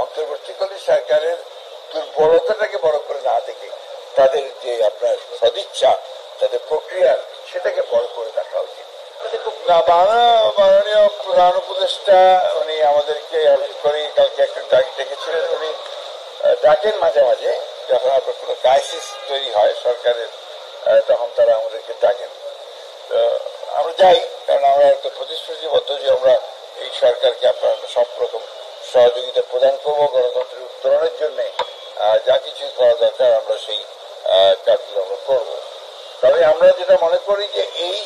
অন্তর্বর্তীকালীন সরকারের দুর্বলতাটাকে বড় করে না দেখে তাদের যে আপনার সদিচ্ছা, তাদের প্রক্রিয়া, সেটাকে বড় করে দেখা উচিত। মাননীয় প্রধান উপদেষ্টা উনি আমাদেরকে করে কালকে একটা ডাক ডেকেছিলেন। উনি ডাকেন মাঝে মাঝে, যখন আপনার কোনো ক্রাইসিস তৈরি হয় সরকারের, তখন তারা আমাদেরকে ডাকেন। তো আমরা যাই, কারণ আমরা একটা প্রতিশ্রুতিবদ্ধ যে আমরা এই সরকারকে আপনার সব রকম সহযোগিতা প্রদান করবো গণতন্ত্রের উত্তরণের জন্য। যা কিছু করা দরকার আমরা সেই কাজগুলো আমরা করবো। তবে আমরা যেটা মনে করি যে এই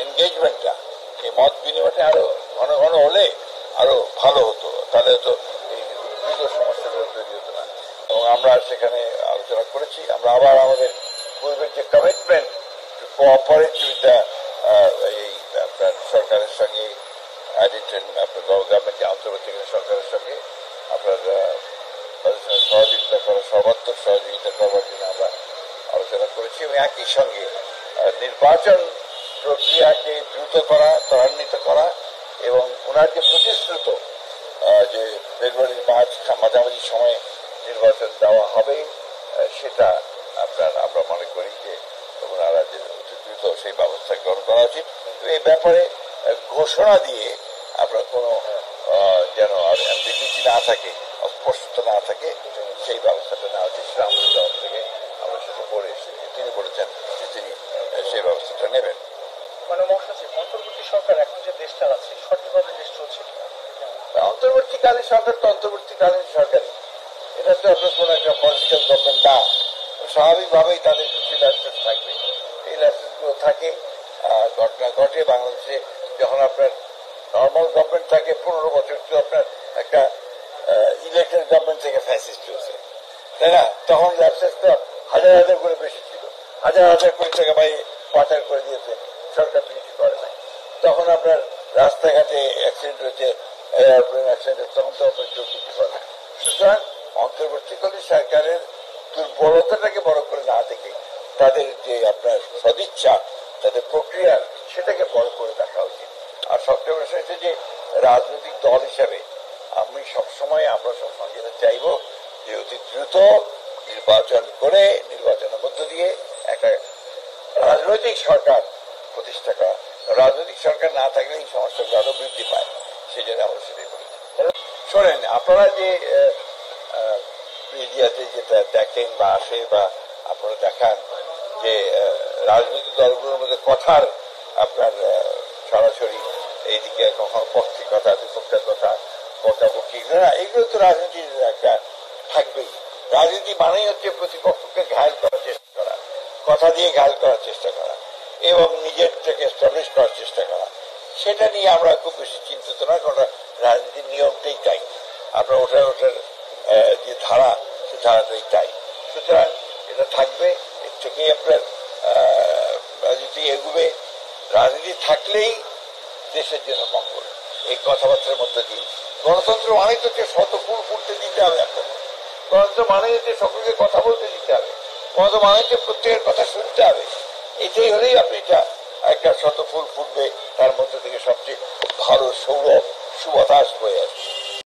এনগেজমেন্টটা, এই মত বিনিময়টা আরো ঘন ঘন হলে আরো ভালো হতো, তাহলে তো এই দ্রুত সমস্যাগুলো তৈরি হতো না। এবং আমরা সেখানে আলোচনা করেছি। আমরা আবার আমাদের পূর্বের যে কমিটমেন্ট কোঅপারেট উইথ এই আপনার সরকারের সঙ্গে, আপনার গভর্নমেন্টের অন্তর্বর্তীকালীন সরকারের সঙ্গে আপনার সহযোগিতা করা, সর্বাত্মক সহযোগিতা করবার জন্য আমরা আলোচনা করেছি। এবং একই সঙ্গে নির্বাচন প্রক্রিয়াকে দ্রুত করা, ত্বরান্বিত করা, এবং ওনার যে প্রতিশ্রুত যে ফেব্রুয়ারির মাঝামাঝি সময়ে নির্বাচন দেওয়া হবে, সেটা আমরা মনে করি যে ওনারা যে দ্রুত সেই ব্যবস্থা গ্রহণ করা উচিত। এই ব্যাপারে ঘোষণা দিয়ে আপনার কোনো যেন আর অ্যাম্বিগুইটি না থাকে, অস্পষ্টতা না থাকে, সেই ব্যবস্থাটা নেওয়া উচিত। সেটা আমাদের তরফ থেকে আমরা সেটা বলে এসেছি। তিনি বলেছেন যে তিনি সেই ব্যবস্থাটা নেবেন। মানে মহাসচিব, অন্তর্বর্তী সরকার এখন যে দেশ চালাচ্ছে সঠিকভাবে দেশ চলছে কিনা? অন্তর্বর্তীকালীন সরকার তো অন্তর্বর্তীকালীন সরকারই, এটা তো আপনার কোন একটা পলিটিক্যাল গভর্নমেন্ট না। স্বাভাবিকভাবেই তাদের কিছু লাইসেন্স থাকবে, এই লাইসেন্স গুলো থাকে। ঘটনা ঘটে বাংলাদেশে, যখন আপনার নর্মাল গভর্নমেন্ট থাকে 15 বছর, তো আপনার একটা ইলেকটেড গভর্নমেন্ট থেকে ফ্যাসিস্ট চলছে, তাই না? তখন লাইসেন্স তো হাজার হাজার করে বেশি ছিল, হাজার হাজার কোটি টাকা ভাই পাচার করে দিয়েছে, সরকার তো কিছু করে নাই। তখন আপনার রাস্তাঘাটে অ্যাক্সিডেন্ট হয়েছে, এয়ারপ্লেন অ্যাক্সিডেন্ট, তখন তো আপনার কেউ কিছু করে না। সুতরাং অন্তর্বর্তীকালীন সরকারের দুর্বলতাটাকে বড় করে না দেখে তাদের যে আপনার সদিচ্ছা, তাদের প্রক্রিয়া, সেটাকে বড় করে দেখা উচিত। আর সবচেয়ে বড় হচ্ছে যে রাজনৈতিক দল হিসাবে আমরা সবসময় যেটা চাইব যে অতি দ্রুত নির্বাচন করে, নির্বাচনের মধ্য দিয়ে একটা রাজনৈতিক সরকার প্রতিষ্ঠা করা। রাজনৈতিক সরকার না থাকলে এই সমস্যাগুলো আরো বৃদ্ধি পায়, সেই জন্য আমরা সেটাই বলেছি। শোনেন, আপনারা যে মিডিয়াতে যেটা দেখেন বা আসে, বা আপনারা দেখান যে রাজনৈতিক দলগুলোর মধ্যে কথার আপনার সরাসরি এইদিকে কখনো পক্ষে কথা, বিপক্ষের কথা, বকাবকি, এগুলো তো রাজনীতির একটা থাকবেই। রাজনীতি মানেই হচ্ছে প্রতিপক্ষকে ঘায়ল করার চেষ্টা করা, কথা দিয়ে ঘায়ল করার চেষ্টা করা, এবং নিজের থেকে এস্টাবলিশ করার চেষ্টা করা। সেটা নিয়ে আমরা খুব বেশি চিন্তিত না, কারণ রাজনীতির নিয়মটাই তাই। আপনার ওঠার যে ধারা, সে ধারাটাই তাই। সুতরাং এটা থাকবে, এর থেকেই আপনার রাজনীতি এগুবে। রাজনীতি থাকলেই দেশের জন্য মঙ্গল, এই কথাবার্তার মধ্যে দিয়ে। গণতন্ত্র মানে তো শত ফুল ফুটতে দিতে হবে এখন। গণতন্ত্র মানে হচ্ছে সকলকে কথা বলতে দিতে হবে। গণতন্ত্র মানে হচ্ছে প্রত্যেকের কথা শুনতে হবে। এটাই হলেই আপনি একটা শত ফুল ফুটবে, তার মধ্যে থেকে সবচেয়ে ভালো সৌরভ সুবাতাস বয়ে আসবে।